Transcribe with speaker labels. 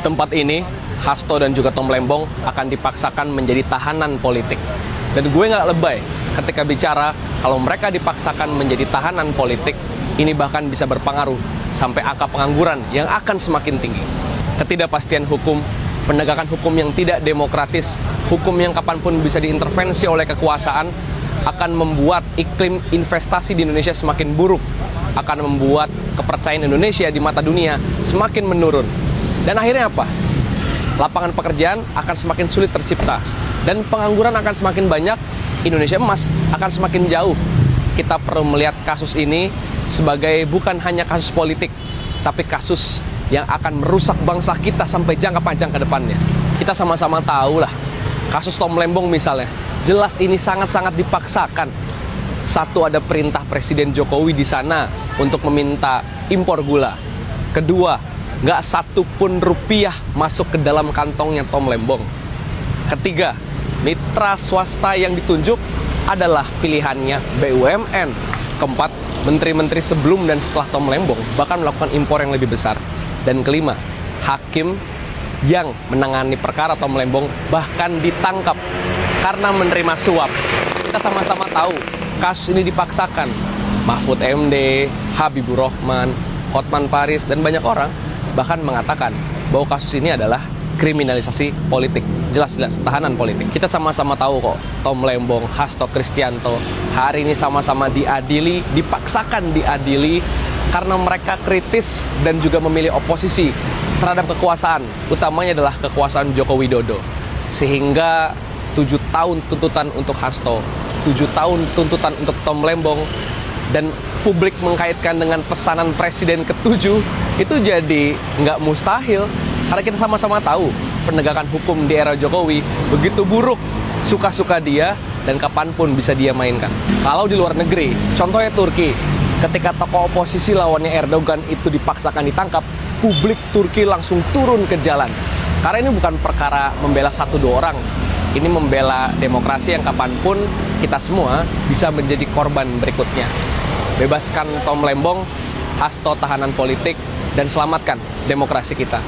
Speaker 1: tempat ini, Hasto dan juga Tom Lembong akan dipaksakan menjadi tahanan politik. Dan gue nggak lebay ketika bicara kalau mereka dipaksakan menjadi tahanan politik, ini bahkan bisa berpengaruh sampai angka pengangguran yang akan semakin tinggi. Ketidakpastian hukum, penegakan hukum yang tidak demokratis, hukum yang kapanpun bisa diintervensi oleh kekuasaan, akan membuat iklim investasi di Indonesia semakin buruk, akan membuat kepercayaan Indonesia di mata dunia semakin menurun. Dan akhirnya apa? Lapangan pekerjaan akan semakin sulit tercipta, dan pengangguran akan semakin banyak. Indonesia emas akan semakin jauh. Kita perlu melihat kasus ini sebagai bukan hanya kasus politik, tapi kasus yang akan merusak bangsa kita sampai jangka panjang ke depannya. Kita sama-sama tahu lah, kasus Tom Lembong misalnya, jelas ini sangat-sangat dipaksakan. Satu, ada perintah Presiden Jokowi di sana untuk meminta impor gula. Kedua, nggak satu pun rupiah masuk ke dalam kantongnya Tom Lembong. Ketiga, mitra swasta yang ditunjuk adalah pilihannya BUMN. Keempat, menteri-menteri sebelum dan setelah Tom Lembong bahkan melakukan impor yang lebih besar. Dan kelima, hakim yang menangani perkara Tom Lembong bahkan ditangkap karena menerima suap. Kita sama-sama tahu kasus ini dipaksakan. Mahfud MD, Habibur Rahman, Hotman Paris, dan banyak orang bahkan mengatakan bahwa kasus ini adalah kriminalisasi politik. Jelas-jelas tahanan politik. Kita sama-sama tahu kok, Tom Lembong, Hasto Kristianto hari ini sama-sama diadili, dipaksakan diadili karena mereka kritis dan juga memilih oposisi terhadap kekuasaan, utamanya adalah kekuasaan Joko Widodo. Sehingga 7 tahun tuntutan untuk Hasto, 7 tahun tuntutan untuk Tom Lembong, dan publik mengkaitkan dengan pesanan Presiden ke-7, itu jadi nggak mustahil. Karena kita sama-sama tahu penegakan hukum di era Jokowi begitu buruk, suka-suka dia dan kapanpun bisa dia mainkan. Kalau di luar negeri, contohnya Turki, ketika tokoh oposisi lawannya Erdogan itu dipaksakan ditangkap, publik Turki langsung turun ke jalan. Karena ini bukan perkara membela 1-2 orang, ini membela demokrasi yang kapanpun kita semua bisa menjadi korban berikutnya. Bebaskan Tom Lembong, Hasto tahanan politik, dan selamatkan demokrasi kita.